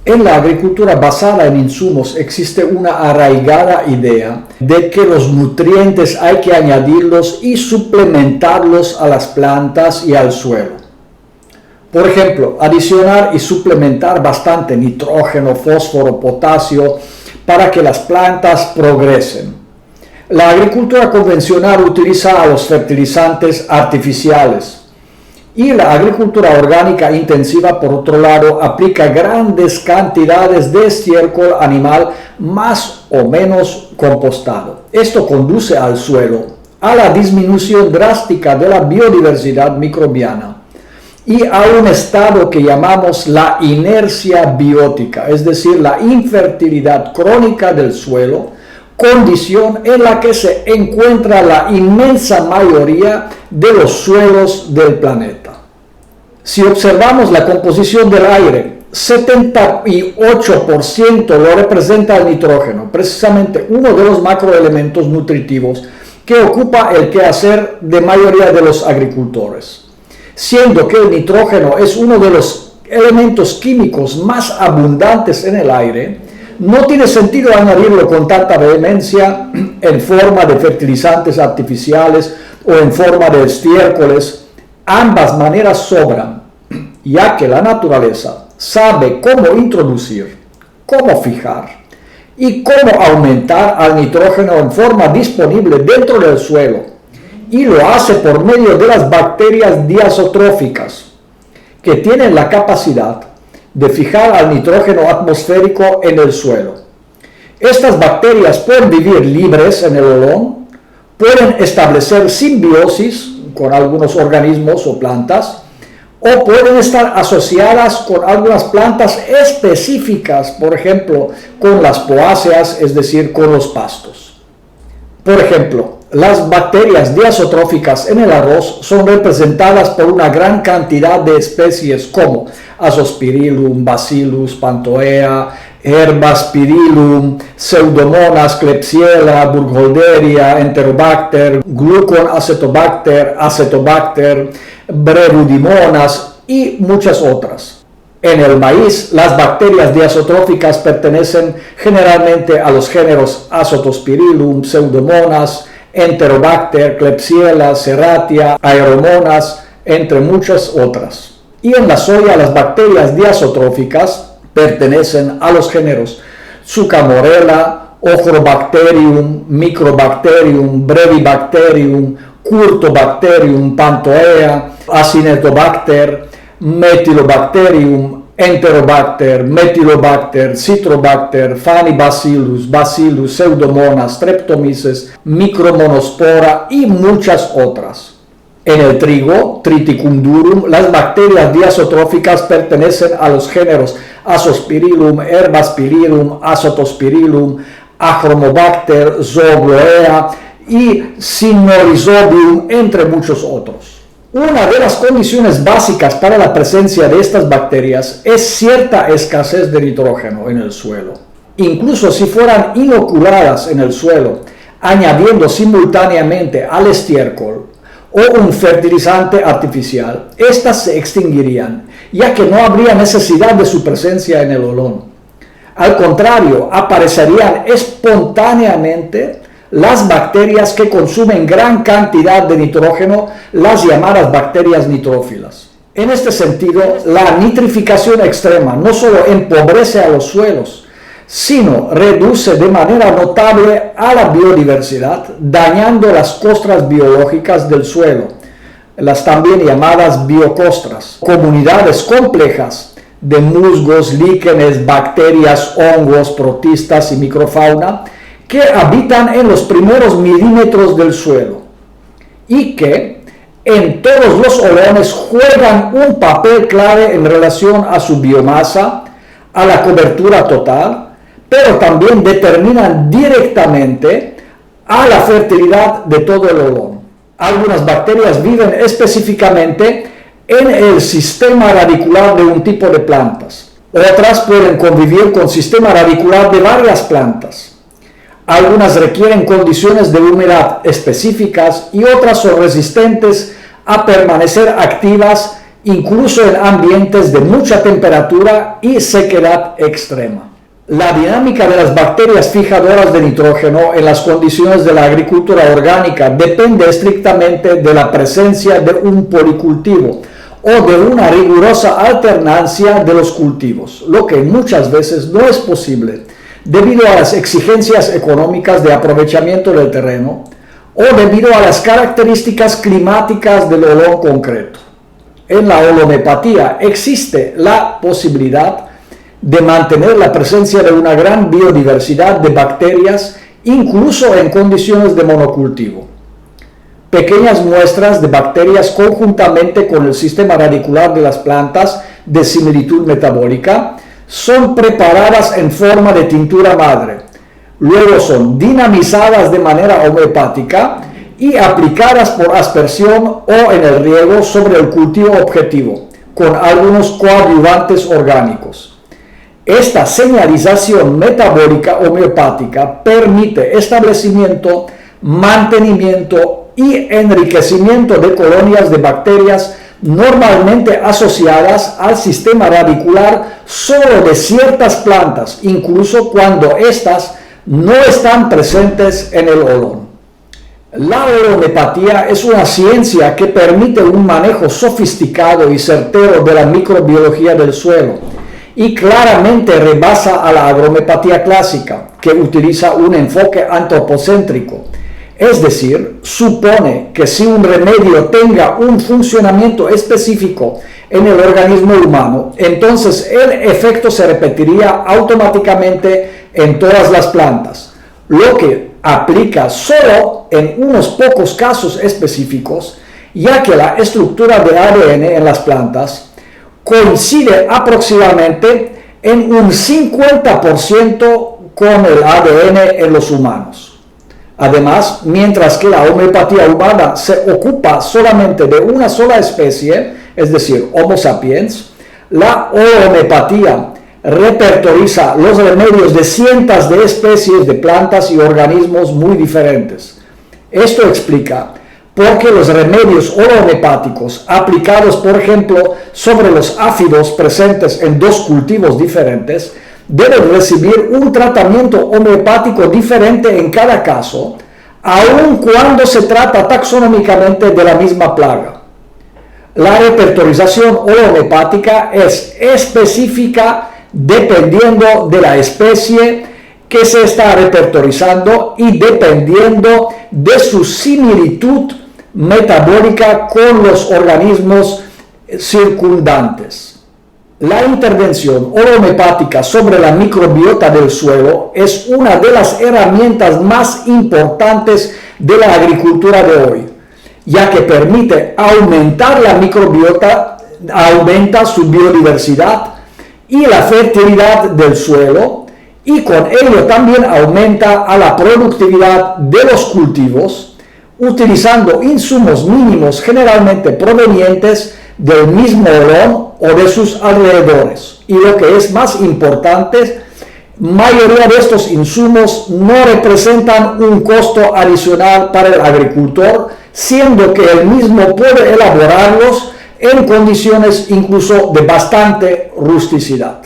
En la agricultura basada en insumos existe una arraigada idea de que los nutrientes hay que añadirlos y suplementarlos a las plantas y al suelo. Por ejemplo, adicionar y suplementar bastante nitrógeno, fósforo, potasio para que las plantas progresen. La agricultura convencional utiliza a los fertilizantes artificiales. Y la agricultura orgánica intensiva, por otro lado, aplica grandes cantidades de estiércol animal más o menos compostado. Esto conduce al suelo a la disminución drástica de la biodiversidad microbiana y a un estado que llamamos la inercia biótica, es decir, la infertilidad crónica del suelo, condición en la que se encuentra la inmensa mayoría de los suelos del planeta. Si observamos la composición del aire, 78% lo representa el nitrógeno, precisamente uno de los macroelementos nutritivos que ocupa el quehacer de mayoría de los agricultores. Siendo que el nitrógeno es uno de los elementos químicos más abundantes en el aire, no tiene sentido añadirlo con tanta vehemencia en forma de fertilizantes artificiales o en forma de estiércoles. Ambas maneras sobran, ya que la naturaleza sabe cómo introducir, cómo fijar y cómo aumentar al nitrógeno en forma disponible dentro del suelo, y lo hace por medio de las bacterias diazotróficas, que tienen la capacidad de fijar al nitrógeno atmosférico en el suelo. Estas bacterias pueden vivir libres en el olón, pueden establecer simbiosis con algunos organismos o plantas, o pueden estar asociadas con algunas plantas específicas, por ejemplo, con las poáceas, es decir, con los pastos. Por ejemplo, las bacterias diazotróficas en el arroz son representadas por una gran cantidad de especies como Azospirillum, Bacillus, Pantoea, Herbaspirillum, Pseudomonas, Klebsiella, Burkholderia, Enterobacter, Gluconacetobacter, Acetobacter, Brevudimonas y muchas otras. En el maíz, las bacterias diazotróficas pertenecen generalmente a los géneros Azotospirillum, Pseudomonas, Enterobacter, Klebsiella, Serratia, Aeromonas, entre muchas otras. Y en la soya, las bacterias diazotróficas pertenecen a los géneros Zucamorella, Ochrobacterium, Microbacterium, Brevibacterium, Curtobacterium, Pantoea, Acinetobacter, Methylobacterium, Enterobacter, Methylobacter, Citrobacter, Phanibacillus, Bacillus, Pseudomonas, Streptomyces, Micromonospora y muchas otras. En el trigo, Triticum durum, las bacterias diazotróficas pertenecen a los géneros Azospirillum, Herbaspirillum, Azotospirillum, Achromobacter, Zoogloea y Cynorhizobium, entre muchos otros. Una de las condiciones básicas para la presencia de estas bacterias es cierta escasez de nitrógeno en el suelo. Incluso si fueran inoculadas en el suelo, añadiendo simultáneamente al estiércol o un fertilizante artificial, estas se extinguirían, ya que no habría necesidad de su presencia en el olón. Al contrario, aparecerían espontáneamente las bacterias que consumen gran cantidad de nitrógeno, las llamadas bacterias nitrófilas. En este sentido, la nitrificación extrema no solo empobrece a los suelos, sino reduce de manera notable a la biodiversidad, dañando las costras biológicas del suelo, las también llamadas biocostras, comunidades complejas de musgos, líquenes, bacterias, hongos, protistas y microfauna que habitan en los primeros milímetros del suelo y que en todos los olones juegan un papel clave en relación a su biomasa, a la cobertura total, pero también determinan directamente a la fertilidad de todo el olón. Algunas bacterias viven específicamente en el sistema radicular de un tipo de plantas. Otras pueden convivir con sistema radicular de varias plantas. Algunas requieren condiciones de humedad específicas y otras son resistentes a permanecer activas incluso en ambientes de mucha temperatura y sequedad extrema. La dinámica de las bacterias fijadoras de nitrógeno en las condiciones de la agricultura orgánica depende estrictamente de la presencia de un policultivo o de una rigurosa alternancia de los cultivos, lo que muchas veces no es posible debido a las exigencias económicas de aprovechamiento del terreno o debido a las características climáticas del olón concreto. En la olonepatía existe la posibilidad de mantener la presencia de una gran biodiversidad de bacterias, incluso en condiciones de monocultivo. Pequeñas muestras de bacterias conjuntamente con el sistema radicular de las plantas de similitud metabólica son preparadas en forma de tintura madre. Luego son dinamizadas de manera homeopática y aplicadas por aspersión o en el riego sobre el cultivo objetivo, con algunos coadyuvantes orgánicos. Esta señalización metabólica homeopática permite establecimiento, mantenimiento y enriquecimiento de colonias de bacterias normalmente asociadas al sistema radicular solo de ciertas plantas, incluso cuando éstas no están presentes en el olón. La olonepatía es una ciencia que permite un manejo sofisticado y certero de la microbiología del suelo y claramente rebasa a la agromepatía clásica, que utiliza un enfoque antropocéntrico. Es decir, supone que si un remedio tenga un funcionamiento específico en el organismo humano, entonces el efecto se repetiría automáticamente en todas las plantas, lo que aplica solo en unos pocos casos específicos, ya que la estructura de ADN en las plantas coincide aproximadamente en un 50% con el ADN en los humanos. Además, mientras que la homeopatía humana se ocupa solamente de una sola especie, es decir, Homo sapiens, la homeopatía repertoriza los remedios de cientos de especies de plantas y organismos muy diferentes. Esto explica por qué los remedios homeopáticos aplicados, por ejemplo, sobre los áfidos presentes en dos cultivos diferentes, deben recibir un tratamiento homeopático diferente en cada caso, aun cuando se trata taxonómicamente de la misma plaga. La repertorización homeopática es específica dependiendo de la especie que se está repertorizando y dependiendo de su similitud metabólica con los organismos circundantes. La intervención homeopática sobre la microbiota del suelo es una de las herramientas más importantes de la agricultura de hoy, ya que permite aumentar la microbiota, aumenta su biodiversidad y la fertilidad del suelo, y con ello también aumenta a la productividad de los cultivos, utilizando insumos mínimos generalmente provenientes del mismo olón o de sus alrededores. Y lo que es más importante, mayoría de estos insumos no representan un costo adicional para el agricultor, siendo que él mismo puede elaborarlos en condiciones incluso de bastante rusticidad.